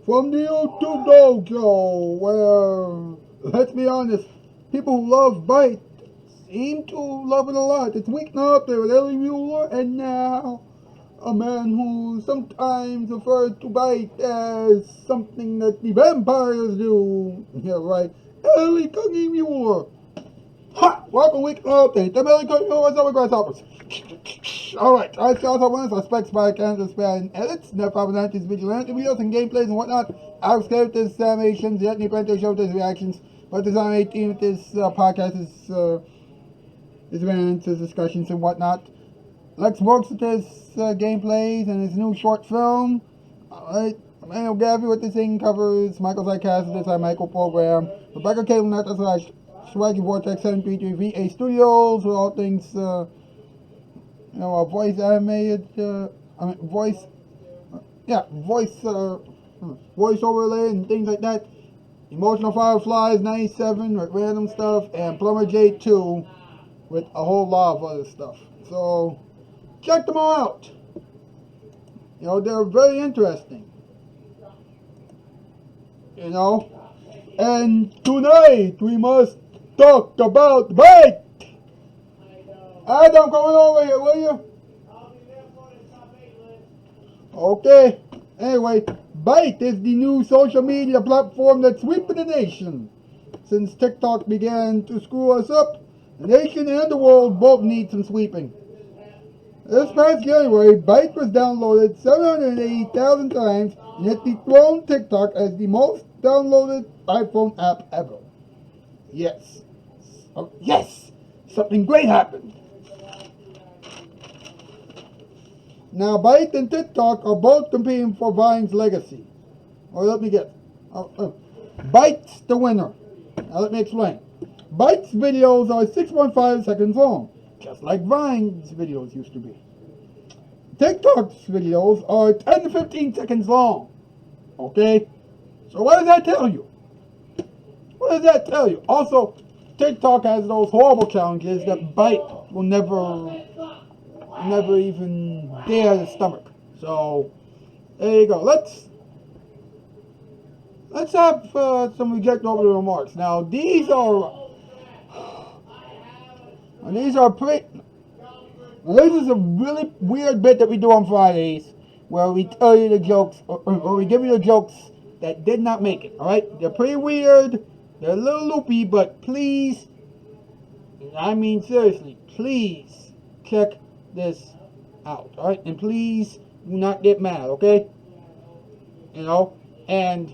from the YouTube Dojo, where, let's be honest, people who love Byte seem to love it a lot. It's Weeknight there with Ellie Muller, and now a man who sometimes refers to Byte as something that the vampires do. Yeah, right. Ellie Cookie Muller. Ha! Welcome, Weeknight update. The Ellie Cookie Muller is over grasshoppers. Alright, I also want to suspect by Kansas span edits, net provenantes, vigilante videos, and gameplays and whatnot. I've escaped this animations, yet need plenty to show this reactions. But this on 18 this podcast is ran into discussions and whatnot. Lex works with his gameplays and his new short film. Alright, Emmanuel Gavi with the thing covers. Michael Zycast, this is Michael Program. Rebecca Cable Net, that's slash Swaggy Vortex 733 VA Studios with all things voice animated, voice overlay and things like that. Emotional Fireflies 97 with random stuff, and Plumber J2 with a whole lot of other stuff. So check them all out. They're very interesting. And tonight we must talk about Byte. Adam, coming over here, will you? Okay. Anyway, Byte is the new social media platform that's sweeping the nation. Since TikTok began to screw us up, the nation and the world both need some sweeping. This past January, Byte was downloaded 780,000 times and it dethroned TikTok as the most downloaded iPhone app ever. Yes. Oh, yes! Something great happened. Now, Byte and TikTok are both competing for Vine's legacy. Or let me get. Byte's the winner. Now, let me explain. Byte's videos are 6.5 seconds long, just like Vine's videos used to be. TikTok's videos are 10 to 15 seconds long. Okay? So, what does that tell you? What does that tell you? Also, TikTok has those horrible challenges that Byte will never even dare to stomach. So there you go. Let's have some reject over the remarks. Now these are pretty. Now, this is a really weird bit that we do on Fridays, where we tell you the jokes, or we give you the jokes that did not make it. All right, they're pretty weird. They're a little loopy, but please, I mean seriously, please check this out, alright? And please do not get mad, okay? And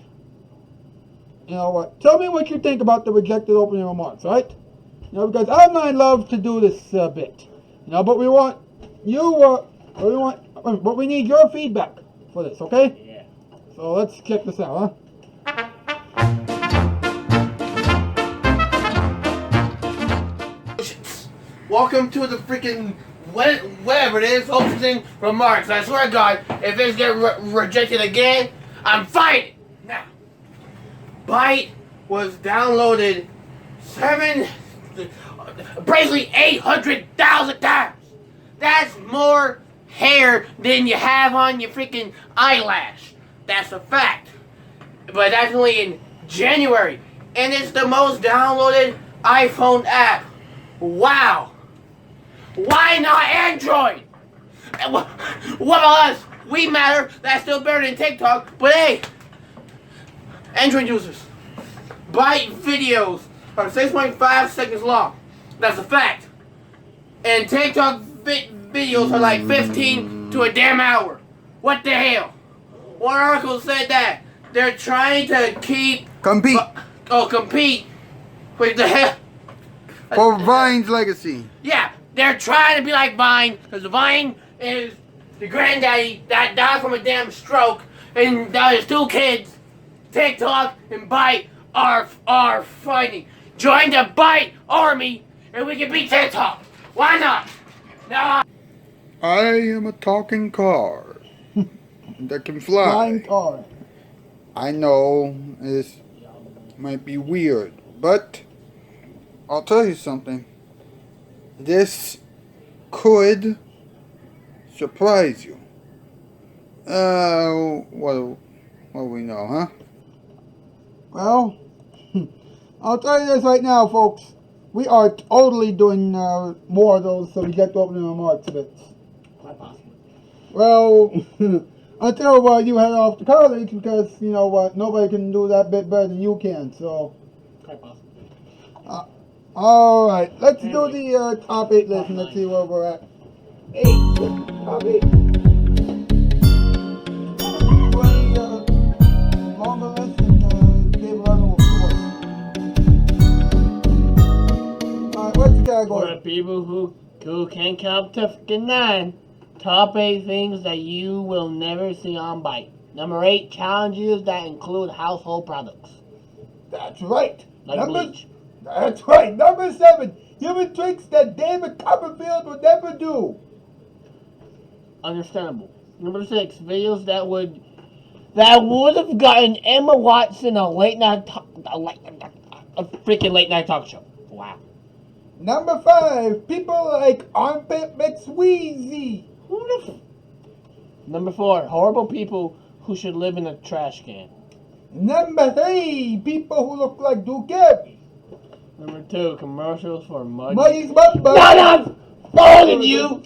you know what? Tell me what you think about the rejected opening remarks, alright? Because I and I love to do this bit. But we want but we need your feedback for this, okay? Yeah. So let's check this out, huh? Welcome to the freaking whatever it is, opening remarks. I swear to God, if it's get rejected again, I'm fighting. Now, Byte was downloaded basically 800,000 times. That's more hair than you have on your freaking eyelash. That's a fact. But that's only in January, and it's the most downloaded iPhone app. Wow. Why not Android? What about us? We matter. That's still better than TikTok. But hey, Android users, Byte videos are 6.5 seconds long. That's a fact. And TikTok videos are like 15 to a damn hour. What the hell? One article said that they're trying to compete with the hell. For Vine's legacy. Yeah, they're trying to be like Vine, because Vine is the granddaddy that died from a damn stroke, and now his two kids, TikTok and Byte, are fighting. Join the Byte army, and we can beat TikTok. Why not? No. I am a talking car that can fly. Flying car. I know this might be weird, but I'll tell you something. This could surprise you. What do we know, huh? Well, I'll tell you this right now, folks. We are totally doing more of those, so we get the opening remarks bits. Quite possible. Well, until you head off to college, because you know what, nobody can do that bit better than you can. So, Quite possible. all right, let's do the top 8 list and let's see where we're at. 8, top 8. Longer list than David Arnold, of course. All right, what's the For category? the people who can count to 9. Top 8 things that you will never see on Byte. Number 8, challenges that include household products. That's right. Like bleach. That's right. Number 7, human tricks that David Copperfield would never do. Understandable. Number 6, videos that would have gotten Emma Watson a freaking late night talk show. Wow. Number 5, people like Armpit McSweezy. Number 4, horrible people who should live in a trash can. Number 3, people who look like Drew Carey. Number 2, commercials for Muddy's Butt Butt. Shut up! Following you!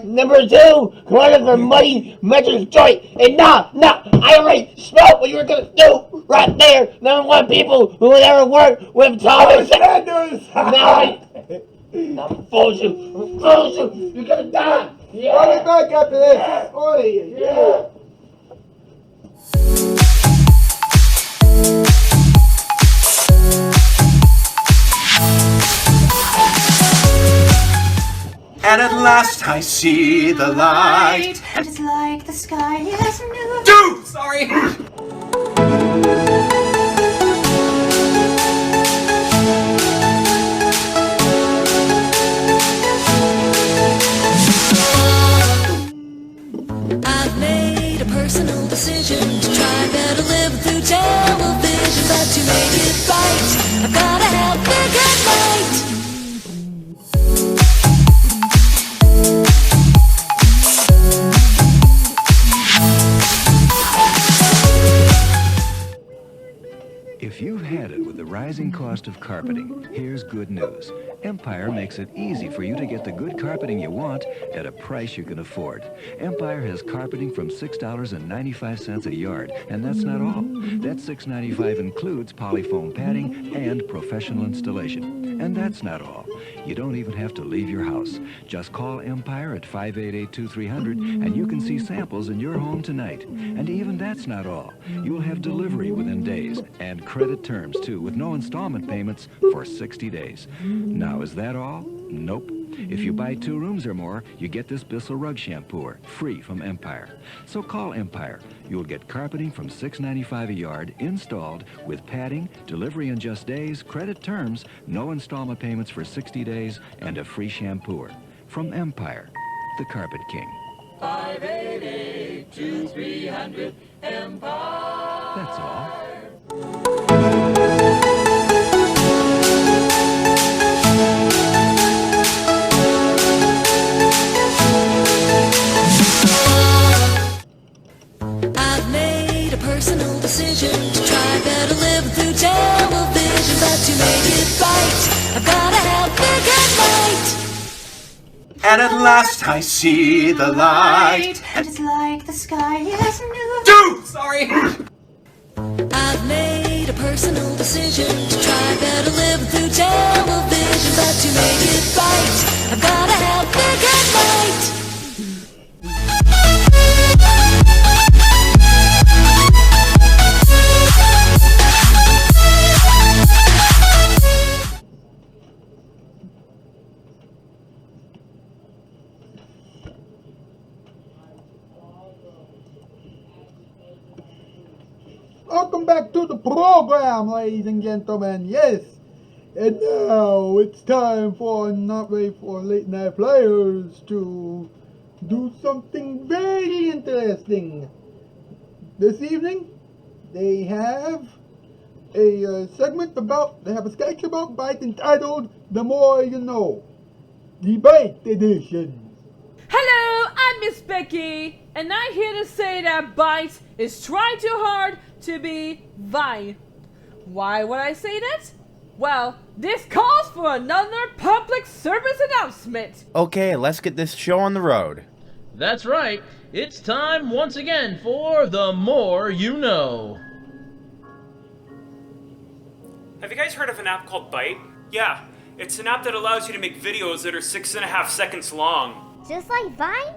Number 2, commercials for Muddy Metrics Joint. And I already smelled what you were gonna do right there. Number 1, people who would ever work with Thomas Sanders. I'm frozen. You're gonna die. Yeah. I'll be back after this. Oh, yeah. And at last I see the light. And it's like the sky is new. Dude, sorry. I've made a personal decision to try better live through television, but to make it right, I've gotta have big and light. If you've had it with the rising cost of carpeting, here's good news. Empire makes it easy for you to get the good carpeting you want at a price you can afford. Empire has carpeting from $6.95 a yard, and that's not all. That $6.95 includes polyfoam padding and professional installation. And that's not all. You don't even have to leave your house. Just call Empire at 588-2300 and you can see samples in your home tonight. And even that's not all. You'll have delivery within days and credit terms too, with no installment payments for 60 days. Now, is that all? Nope. If you buy 2 rooms or more, you get this Bissell rug shampooer free from Empire. So call Empire. You'll get carpeting from $6.95 a yard installed with padding, delivery in just days, credit terms, no installment payments for 60 days, and a free shampooer. From Empire, the Carpet King. 588-2300 Empire. That's all. I've made a personal decision to try better live through television, but to make it right, I've gotta have big and light. And at last I see the light. And it's like the sky is new. Dude, sorry. I've made a personal decision to try better live through television, but to make it right, I've gotta have big and light. Welcome back to the program, ladies and gentlemen. Yes, and now it's time for Not Ready for Late Night Players to do something very interesting. This evening, they have a segment about, they have a sketch about Byte entitled The More You Know, the Byte edition. Hello, I'm Miss Becky. And I'm here to say that Byte is trying too hard to be Vine. Why would I say that? Well, this calls for another public service announcement. Okay, let's get this show on the road. That's right. It's time once again for The More You Know. Have you guys heard of an app called Byte? Yeah, it's an app that allows you to make videos that are 6.5 seconds long. Just like Vine?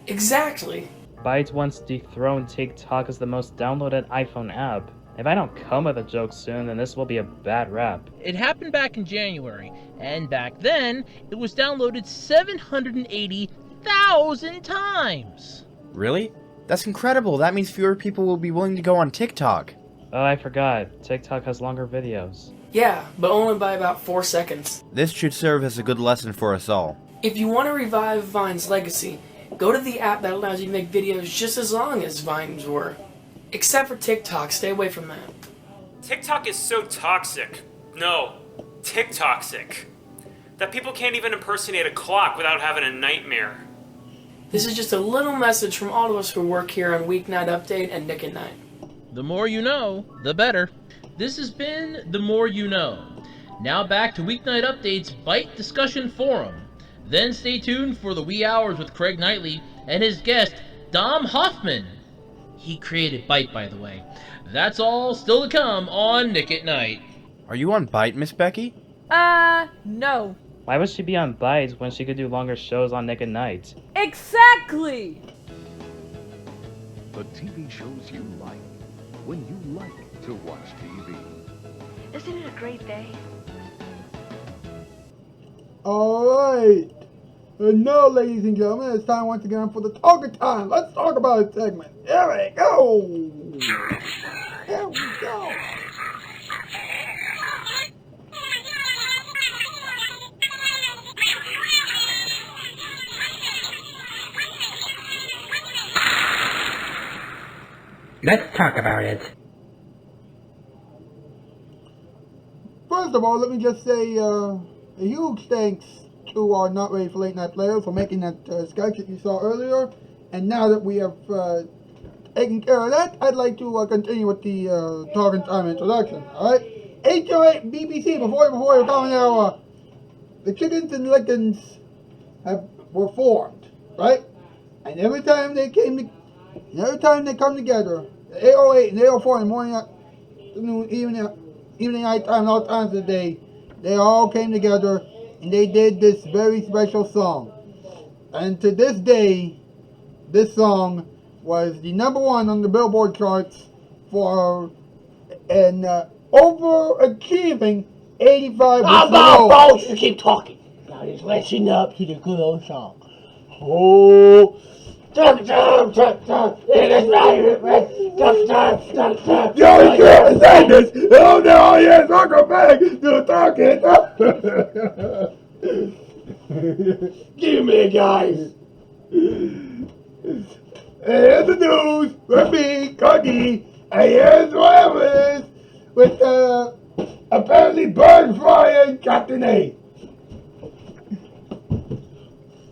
Exactly. Byte once dethroned TikTok as the most downloaded iPhone app. If I don't come with a joke soon, then this will be a bad rap. It happened back in January, and back then, it was downloaded 780,000 times. Really? That's incredible. That means fewer people will be willing to go on TikTok. Oh, I forgot. TikTok has longer videos. Yeah, but only by about 4 seconds. This should serve as a good lesson for us all. If you want to revive Vine's legacy, go to the app that allows you to make videos just as long as Vine's were. Except for TikTok, stay away from that. TikTok is so toxic. No, TikToxic. That people can't even impersonate a clock without having a nightmare. This is just a little message from all of us who work here on Weeknight Update and Nick at Night. The more you know, the better. This has been The More You Know. Now back to Weeknight Update's Byte Discussion Forum. Then stay tuned for the wee hours with Craig Knightley and his guest, Dom Hoffman. He created Byte, by the way. That's all still to come on Nick at Night. Are you on Byte, Miss Becky? No. Why would she be on Byte when she could do longer shows on Nick at Night? Exactly! The TV shows you like when you like to watch TV. Isn't it a great day? Alright. And now, ladies and gentlemen, it's time once again for the talking time. Let's talk about it segment. Here we go. Here we go. Let's talk about it. First of all, let me just say a huge thanks to our Not Ready for Late Night players for making that sketch that you saw earlier. And now that we have taken care of that, I'd like to continue with the talking time introduction. Alright? 808 BBC, before you're coming there, the chickens and lickens were formed, right? And every time they come together, 808 and 804 in the morning, afternoon, evening, night time, and all times of the day, they all came together and they did this very special song. And to this day, this song was the #1 on the Billboard charts for an overachieving 85%. How about folks to keep talking? Now just listen up to the good old song. Oh, Yo, you can't say this! Oh no, yes, welcome back to talking. give me, guys. Here's the news with me, Cookie, and here's what happens with apparently bird frying Captain A.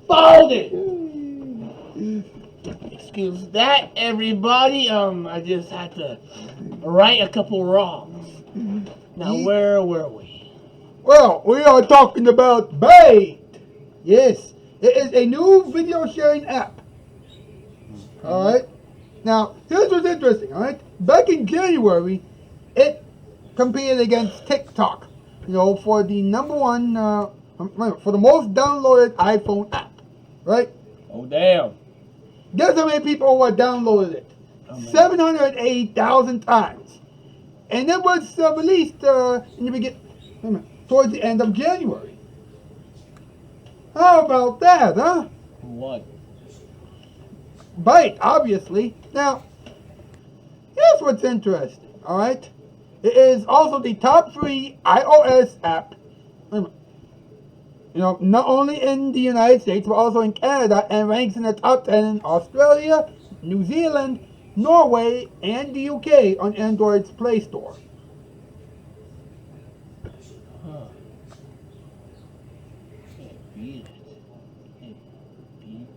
Fold it. Excuse that, everybody. I just had to right a couple wrongs. Now, where were we? Well, we are talking about Byte. Yes, it is a new video sharing app. Alright? Now, here's what's interesting, alright? Back in January, it competed against TikTok, for the #1, for the most downloaded iPhone app, right? Oh, damn. Guess how many people downloaded it? 780,000 times. And it was released towards the end of January. How about that, huh? What? Byte, obviously. Now, here's what's interesting, alright? It is also the top free iOS app, not only in the United States, but also in Canada, and ranks in the top 10 in Australia, New Zealand, Norway, and the UK on Android's Play Store. Huh. Can't beat it. Can't beat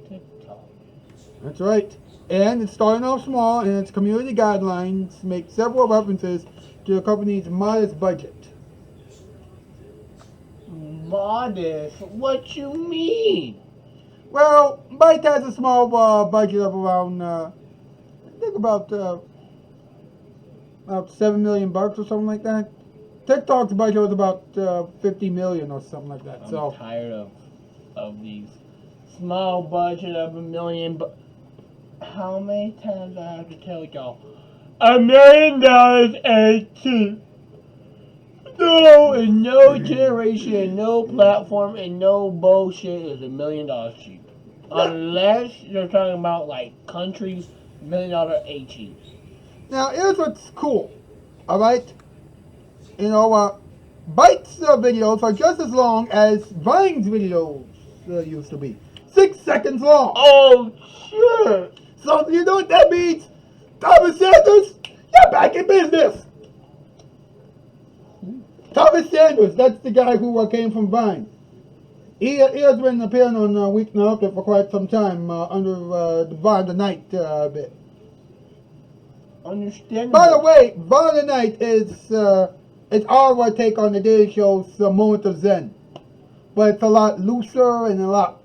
TikTok. That's right. And it's starting off small, and its community guidelines make several references to the company's modest budget. Modest? What you mean? Well, Byte has a small budget of around, I think about $7 million or something like that. TikTok's budget was about 50 million or something like that. I'm tired of these small budget of $1 million. But how many times I have to tell y'all? $1 million ain't cheap. No, in no generation, in no platform, in no bullshit is $1 million cheap. Unless you're talking about like countries, $1 million ain't cheap. Now, here's what's cool. All right, you know, Byte's videos are just as long as Vine's videos used to be. 6 seconds long. Oh shit! So you know what that means? Thomas Sanders, you're back in business. Thomas Sanders, that's the guy who came from Vine. He has been appearing on Weeknight for quite some time under the Night bit. Understandable. By the way, Night is it's our take on the Daily Show's Moment of Zen, but it's a lot looser and a lot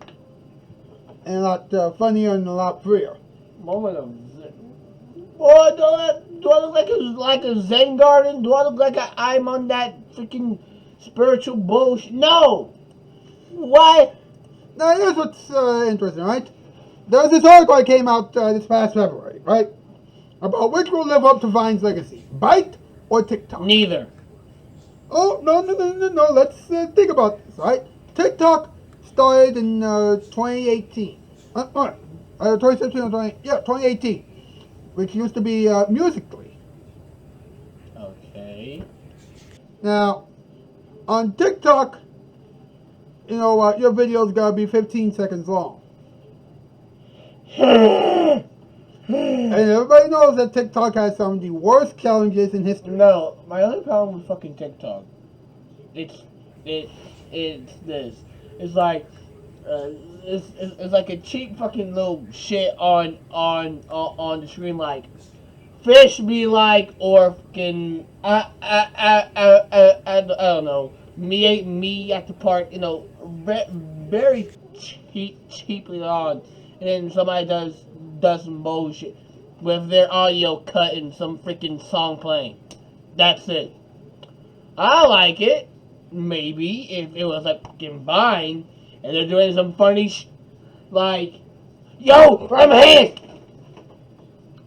funnier and a lot freer. Moment of Zen. Boy, do I look like a Zen garden? Do I look like I'm on that freaking spiritual bullshit? No! Why? Now here's what's interesting, right? There's this article that came out this past February, right? About which will live up to Vine's legacy, Byte or TikTok? Neither. Oh, no. Let's think about this, right? TikTok started in 2018. 2017 or 2018. Which used to be Musical.ly. Okay. Now, on TikTok, you know, your video's gotta be 15 seconds long. And everybody knows that TikTok has some of the worst challenges in history. No, my only problem with fucking TikTok, it's this. It's like, it's like a cheap fucking little shit on the screen, like fish be like, or fucking I don't know, me at the park, you know, very cheaply on, and then somebody does some bullshit with their audio cut and some freaking song playing. That's it. I like it. Maybe if it was like fucking Vine and they're doing some funny like, yo, run my hand,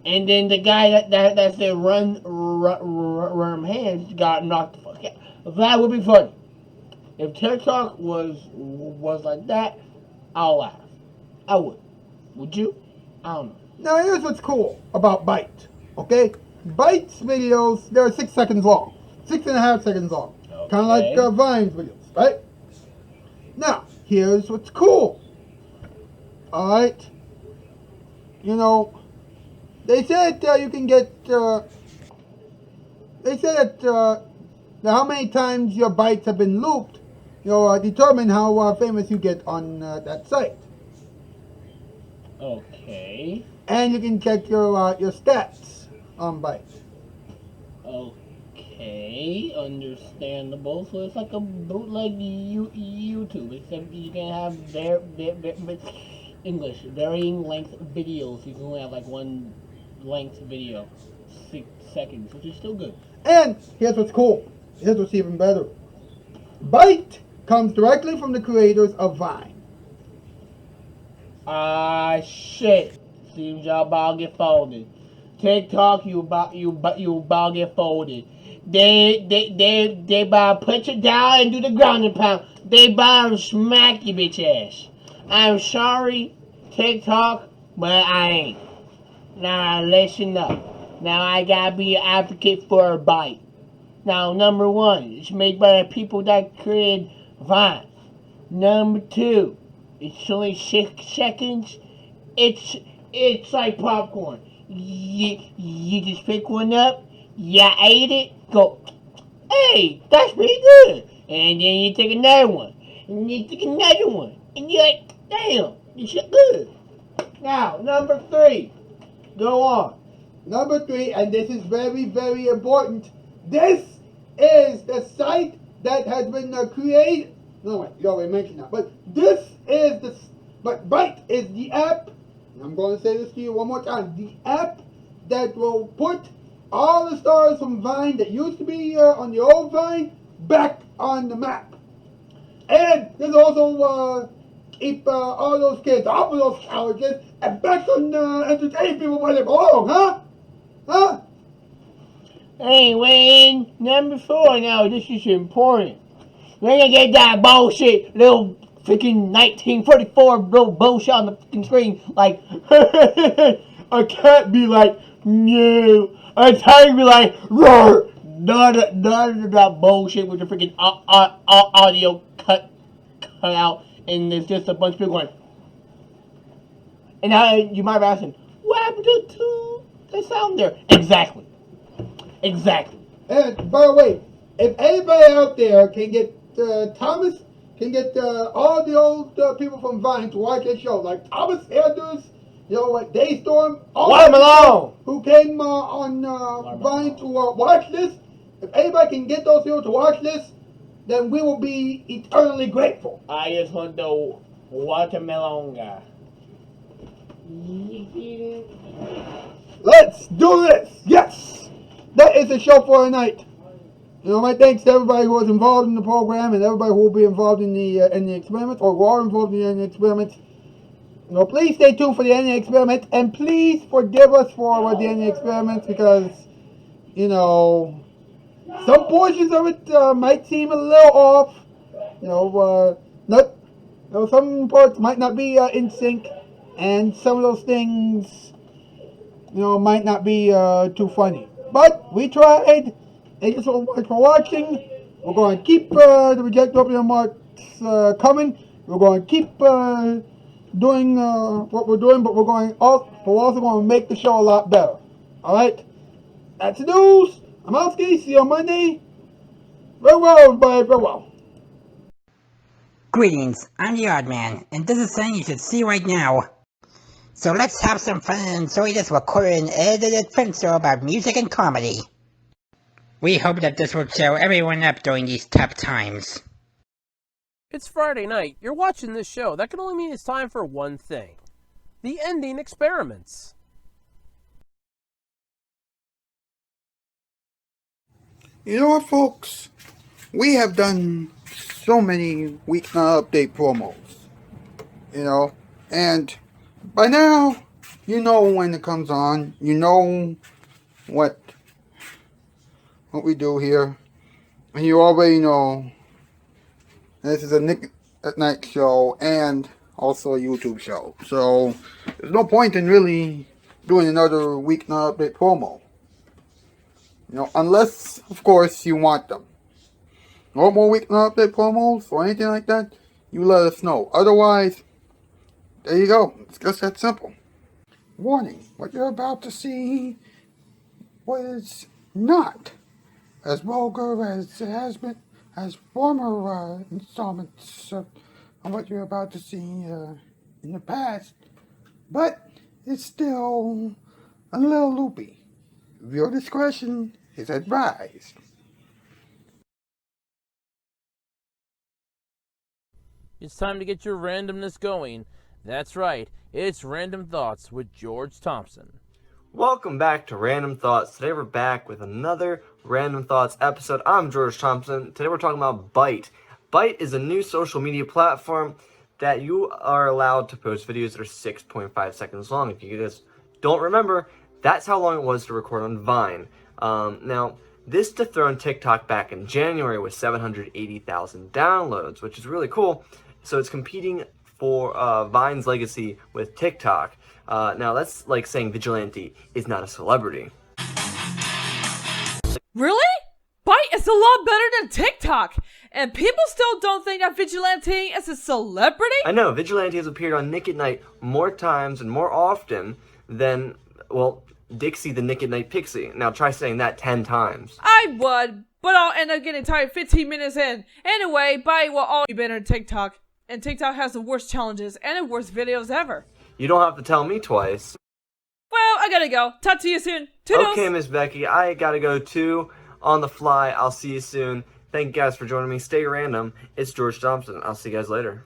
and then the guy that's their run my hands got knocked the fuck out. That would be funny. If TikTok was like that, I'll laugh. I would. Would you? I don't know. Now here's what's cool about Byte, okay? Byte's videos, they're 6 seconds long. 6.5 seconds long. Okay. Kind of like Vine's videos, right? Now, here's what's cool. Alright? You know, they said you can get, they said that how many times your bytes have been looped, you know, determine how famous you get on that site. Okay. And you can check your stats on Byte. Okay, understandable. So it's like a bootleg YouTube, except you can have English, varying length videos. You can only have like one length video, 6 seconds, which is still good. And here's what's cool. Here's what's even better. Byte comes directly from the creators of Vine. Shit. Seems y'all about to get folded. TikTok, you about to get folded. They about to put you down and do the ground and pound. They about to smack you bitch ass. I'm sorry, TikTok, but I ain't. Now let you know. Now I gotta be an advocate for a Byte. Now number one, it's made by the people that created Vine. Number two, it's only 6 seconds. It's like popcorn. You just pick one up, you ate it, go, hey, that's pretty good. And then you take another one, and you take another one, and you're like, damn, this is good. Now, number 3. Go on. Number 3, and this is very, very important. This is the site that has been created. No, wait, you already mentioned that. But this is the. But Byte is the app. And I'm going to say this to you one more time. The app that will put all the stars from Vine that used to be on the old Vine back on the map. And there's also keep all those kids off of those colleges and back on entertaining people where they belong, huh? Huh? Hey, Wayne, number 4 now, this is important. We're gonna get that bullshit, little freaking 1944 little bullshit on the freaking screen, like, I can't be like, no, I can't be like, roar, none of that bullshit with the freaking audio cut out, and there's just a bunch of people going, and now you might be asking, what happened to the sound there? Exactly. And by the way, if anybody out there can get Thomas, can get all the old people from Vine to watch this show, like Thomas Anders, you know, like Daystorm, all the people who came on Vine to watch this, if anybody can get those people to watch this, then we will be eternally grateful. I just want the watermelon guy. Let's do this! Yes! That is the show for tonight. You know, my thanks to everybody who was involved in the program and everybody who will be involved in the experiment, or who are involved in the experiment. You know, please stay tuned for the ending experiment, and please forgive us for the ending experiments, because, you know, some portions of it might seem a little off. You know, some parts might not be in sync, and some of those things, you know, might not be too funny. But we tried. Thank you so much for watching. We're going to keep the Reject Opium Marks coming. We're going to keep doing what we're doing, but we're also going to make the show a lot better. Alright? That's the news. I'm Alski. See you on Monday. Farewell, everybody. Farewell. Greetings, I'm the Odd Man, and this is something you should see right now. So let's have some fun, so we just record an edited film show about music and comedy. We hope that this will cheer everyone up during these tough times. It's Friday night, you're watching this show, that can only mean it's time for one thing. The ending experiments. You know what, folks? We have done so many Weeknight update promos. You know, and by now, you know when it comes on. You know what we do here. And you already know this is a Nick at Night show and also a YouTube show. So there's no point in really doing another Weeknight update promo. You know, unless, of course, you want them. No more Weeknight update promos or anything like that, you let us know. Otherwise, there you go. It's just that simple. Warning, what you're about to see was not as vulgar as it has been as former installments of what you're about to see in the past, but it's still a little loopy. Viewer discretion is advised. It's time to get your randomness going. That's right, it's Random Thoughts with George Thompson. Welcome back to Random Thoughts. Today we're back with another Random Thoughts episode. I'm George Thompson. Today we're talking about Byte. Byte is a new social media platform that you are allowed to post videos that are 6.5 seconds long. If you just don't remember, that's how long it was to record on Vine. Now, this dethroned TikTok back in January with 780,000 downloads, which is really cool. So it's competing for Vine's legacy with TikTok. Now, that's like saying Vigilante is not a celebrity. Really? Byte is a lot better than TikTok, and people still don't think that Vigilante is a celebrity? I know, Vigilante has appeared on Nick at Night more times and more often than, well, Dixie the Nick at Night Pixie. Now try saying that 10 times. I would, but I'll end up getting tired 15 minutes in. Anyway, Byte will always be better than TikTok, and TikTok has the worst challenges and the worst videos ever. You don't have to tell me twice. Well, I gotta go. Talk to you soon. Toodles! Okay, Miss Becky, I gotta go too. On the fly, I'll see you soon. Thank you guys for joining me. Stay random. It's George Thompson. I'll see you guys later.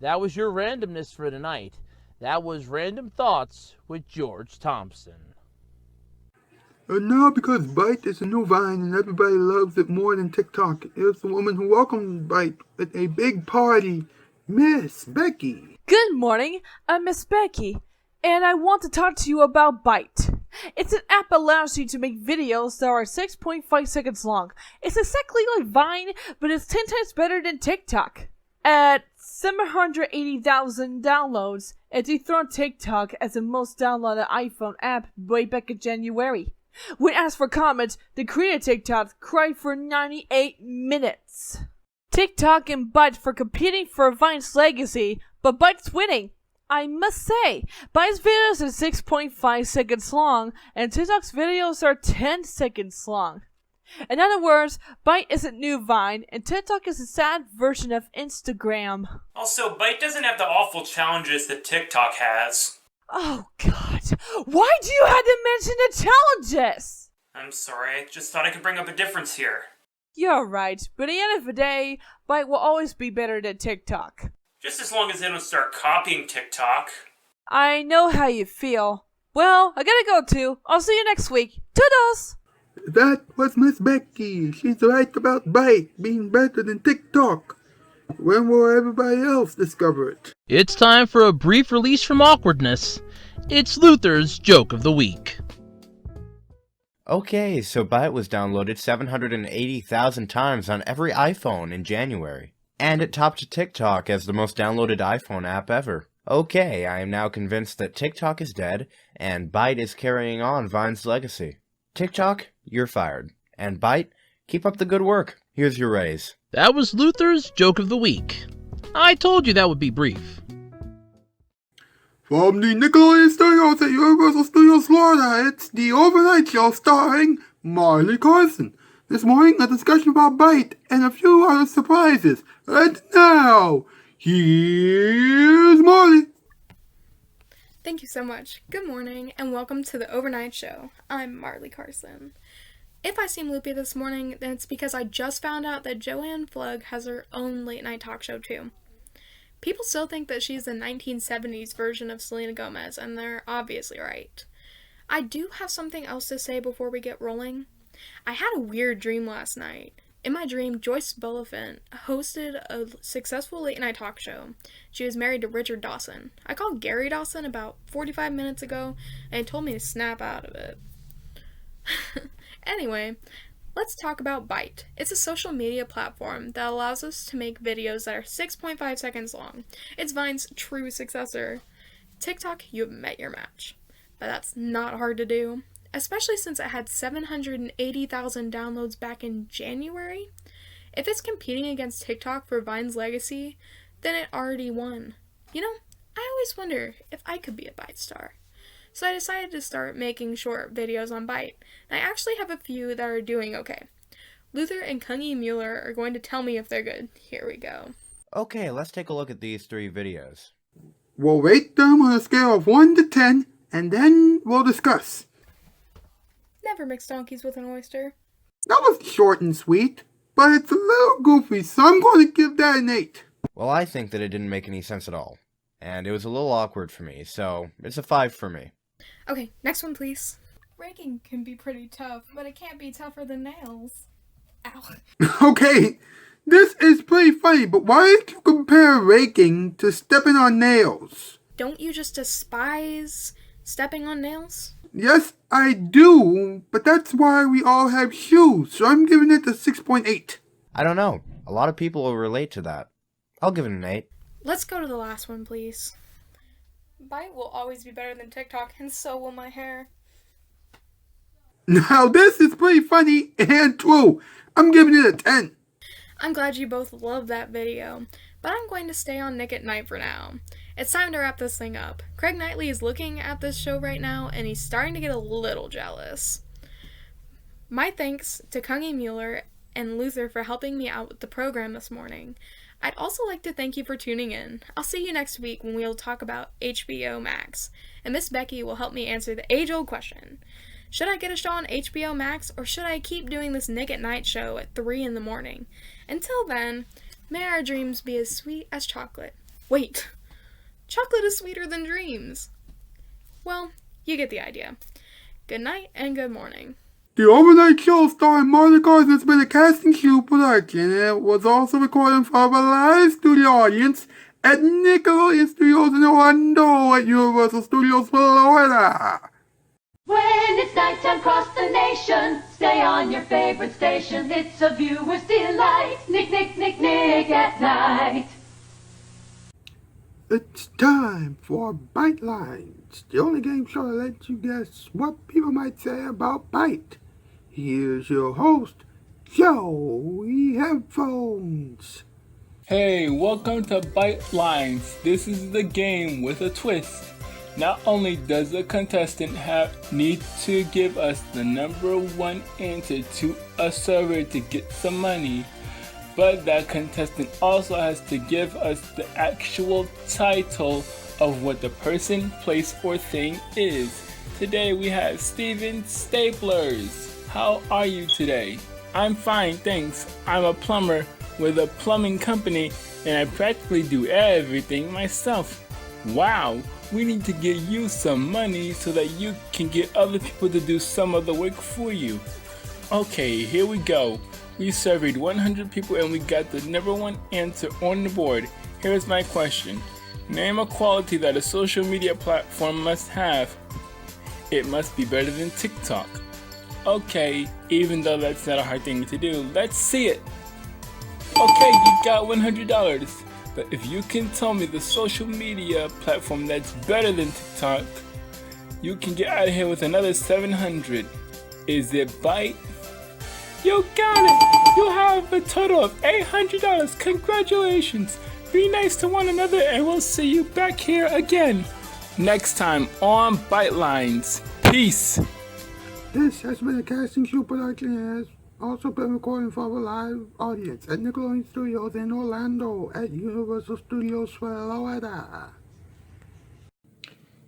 That was your randomness for tonight. That was Random Thoughts with George Thompson. And now, because Byte is a new Vine and everybody loves it more than TikTok, here's the woman who welcomed Byte at a big party, Miss Becky. Good morning, I'm Miss Becky, and I want to talk to you about Byte. It's an app that allows you to make videos that are 6.5 seconds long. It's exactly like Vine, but it's 10 times better than TikTok. At 780,000 downloads, it dethroned TikTok as the most downloaded iPhone app way back in January. When asked for comments, the creator of TikTok cried for 98 minutes. TikTok and Byte for competing for Vine's legacy, but Byte's winning. I must say, Byte's videos are 6.5 seconds long, and TikTok's videos are 10 seconds long. In other words, Byte isn't new Vine, and TikTok is a sad version of Instagram. Also, Byte doesn't have the awful challenges that TikTok has. Oh god, why do you have to mention the challenges? I'm sorry, I just thought I could bring up a difference here. You're right, but at the end of the day, Byte will always be better than TikTok. Just as long as they don't start copying TikTok. I know how you feel. Well, I gotta go too. I'll see you next week. Toodles! That was Miss Becky. She's right about Byte being better than TikTok. When will everybody else discover it? It's time for a brief release from awkwardness. It's Luther's Joke of the Week. Okay, so Byte was downloaded 780,000 times on every iPhone in January. And it topped TikTok as the most downloaded iPhone app ever. Okay, I am now convinced that TikTok is dead, and Byte is carrying on Vine's legacy. TikTok, you're fired. And Byte, keep up the good work. Here's your raise. That was Luther's Joke of the Week. I told you that would be brief. From the Nickelodeon Studios at Universal Studios Florida, it's the Overnight Show starring Marley Carson. This morning, a discussion about Byte and a few other surprises. And now, here's Marley. Thank you so much. Good morning, and welcome to the Overnight Show. I'm Marley Carson. If I seem loopy this morning, then it's because I just found out that Joanne Flug has her own late-night talk show, too. People still think that she's the 1970s version of Selena Gomez, and they're obviously right. I do have something else to say before we get rolling. I had a weird dream last night. In my dream, Joyce Bulliphant hosted a successful late-night talk show. She was married to Richard Dawson. I called Gary Dawson about 45 minutes ago, and he told me to snap out of it. Anyway, let's talk about Byte. It's a social media platform that allows us to make videos that are 6.5 seconds long. It's Vine's true successor. TikTok, you have met your match. But that's not hard to do, especially since it had 780,000 downloads back in January. If it's competing against TikTok for Vine's legacy, then it already won. You know, I always wonder if I could be a Byte star. So I decided to start making short videos on Byte, and I actually have a few that are doing okay. Luther and Kungi Muller are going to tell me if they're good. Here we go. Okay, let's take a look at these 3 videos. We'll rate them on a scale of 1 to 10, and then we'll discuss. Never mix donkeys with an oyster. That was short and sweet, but it's a little goofy, so I'm going to give that an 8. Well, I think that it didn't make any sense at all. And it was a little awkward for me, so it's a 5 for me. Okay, next one please. Raking can be pretty tough, but it can't be tougher than nails. Ow. Okay, this is pretty funny, but why did you compare raking to stepping on nails? Don't you just despise stepping on nails? Yes, I do, but that's why we all have shoes, so I'm giving it a 6.8. I don't know. A lot of people will relate to that. I'll give it an 8. Let's go to the last one, please. Byte will always be better than TikTok, and so will my hair. Now this is pretty funny and true. I'm giving it a 10. I'm glad you both love that video, but I'm going to stay on Nick at Night for now. It's time to wrap this thing up. Craig Knightley is looking at this show right now, and he's starting to get a little jealous. My thanks to Kungi Muller and Luther for helping me out with the program this morning. I'd also like to thank you for tuning in. I'll see you next week when we'll talk about HBO Max, and Miss Becky will help me answer the age-old question. Should I get a show on HBO Max, or should I keep doing this Nick at Night show at 3 in the morning? Until then, may our dreams be as sweet as chocolate. Wait, chocolate is sweeter than dreams. Well, you get the idea. Good night and good morning. The overnight show starring Martha Carson has been a casting shoot production. It was also recorded in front of a live studio audience at Nickelodeon Studios in Orlando at Universal Studios Florida. When it's nighttime across the nation, stay on your favorite station. It's a viewer's delight. Nick, Nick, Nick, Nick at Night. It's time for Byte Lines, the only game show that lets you guess what people might say about Byte. Here's your host, Joey Headphones. Hey, welcome to Byte Lines. This is the game with a twist. Not only does the contestant need to give us the number one answer to a survey to get some money, but that contestant also has to give us the actual title of what the person, place, or thing is. Today we have Steven Staplers. How are you today? I'm fine, thanks. I'm a plumber with a plumbing company and I practically do everything myself. Wow, we need to get you some money so that you can get other people to do some of the work for you. Okay, here we go. We surveyed 100 people and we got the number one answer on the board. Here's my question. Name a quality that a social media platform must have. It must be better than TikTok. Okay, even though that's not a hard thing to do, let's see it. Okay, you got $100. But if you can tell me the social media platform that's better than TikTok, you can get out of here with another $700. Is it Byte? You got it! You have a total of $800. Congratulations! Be nice to one another and we'll see you back here again next time on Byte Lines. Peace! This has been a casting show production and has also been recorded for a live audience at Nickelodeon Studios in Orlando at Universal Studios Florida.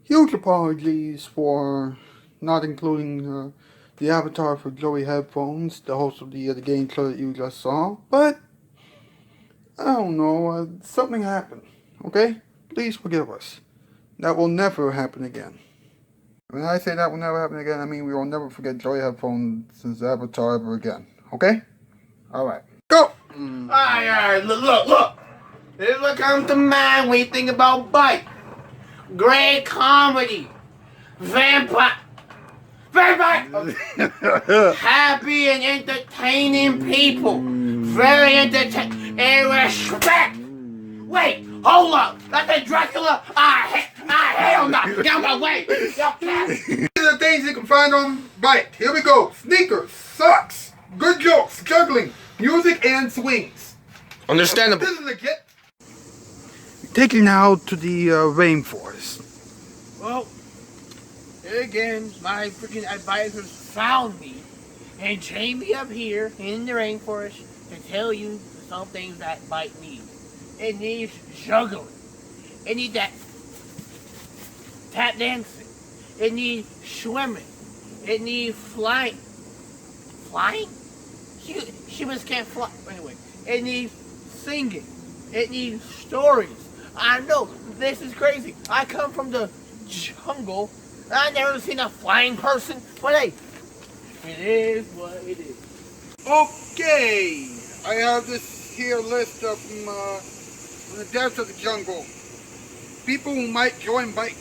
Huge apologies for not including the avatar for Joey Headphones, the host of the game show that you just saw, but I don't know, something happened, okay? Please forgive us. That will never happen again. When I say that will never happen again, I mean we will never forget Joey Headphones' avatar ever again, okay? Alright, go! Alright, look. This is what comes to mind when you think about Byte. Great comedy. Vampire. Happy and entertaining people. Very entertaining. And respect. Wait, hold up. That's a Dracula. Hell no. Get out my way. These are the things you can find on Byte. Here we go. Sneakers, socks, good jokes, juggling, music, and swings. Understandable. This is legit. Take you now to the rainforest. Well, here again, my freaking advisors found me and chained me up here in the rainforest to tell you some things that Byte needs. It needs juggling. It needs that tap dancing. It needs swimming. It needs flying. Flying? Humans can't fly. Anyway, it needs singing. It needs stories. I know, this is crazy. I come from the jungle. I never seen a flying person. But hey, it is what it is. Okay, I have this here list of from the depths of the jungle. People who might join Byte.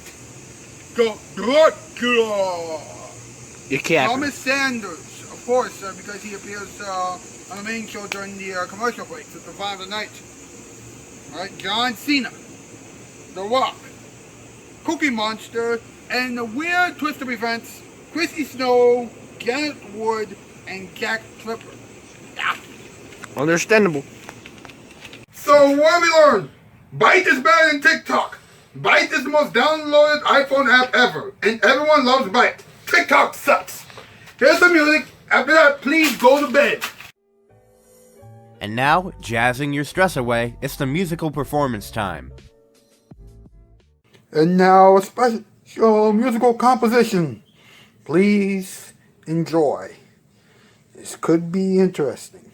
Dracula. You can't. Thomas Sanders, of course, because he appears on the main show during the commercial breaks at the bottom of the night. All right, John Cena, The Rock, Cookie Monster, and the weird twist of events, Chrissy Snow, Janet Wood, and Jack Tripper. Understandable. So what have we learned? Byte is better than TikTok. Byte is the most downloaded iPhone app ever, and everyone loves Byte. TikTok sucks. Here's some music. After that, please go to bed. And now, jazzing your stress away, it's the musical performance time. And now a special musical composition. Please enjoy. This could be interesting.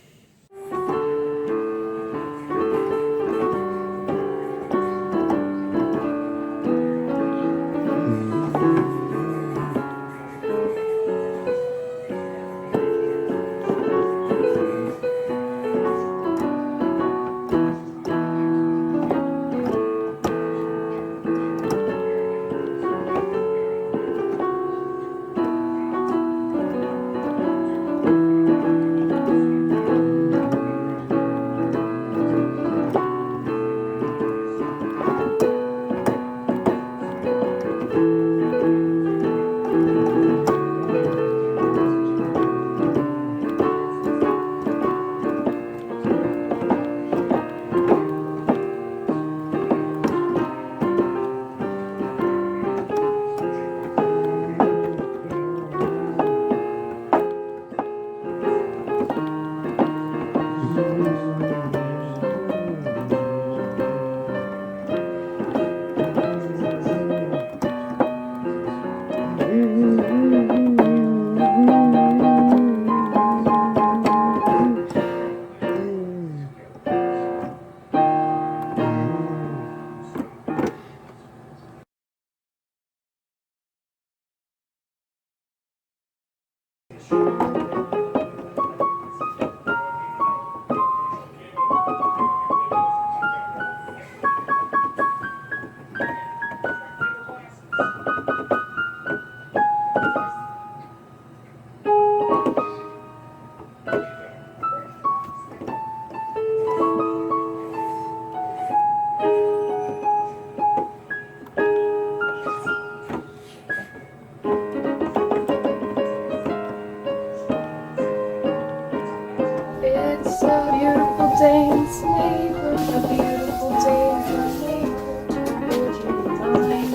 It's a beautiful day in this neighborhood, a beautiful day in this neighborhood. Would you be mine?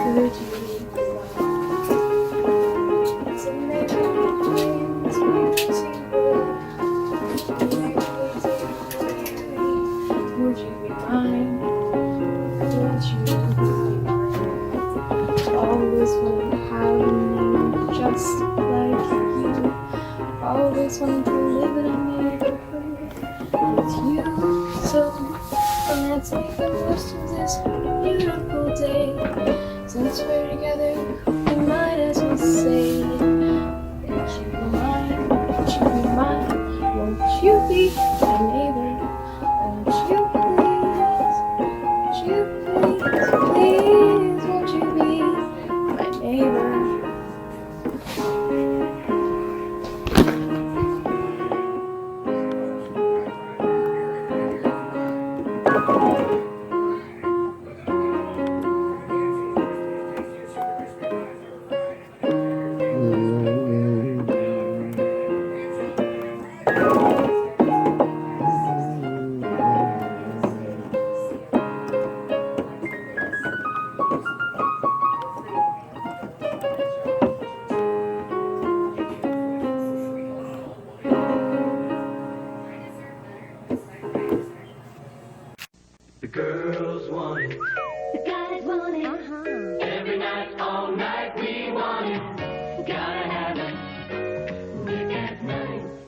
Could you be mine? It's a neighborhood day in this neighborhood. Would you be mine? Could you be mine? Always wanted to have a name just like you. Always wanted to live in a neighborhood with you. So let's make the most of this beautiful day. Since we're together, we might as well say, won't you be mine? Won't you be mine? Won't you be my neighbor? Won't you please? Won't you please? Please, won't you be my neighbor? The girls want it. The guys want it.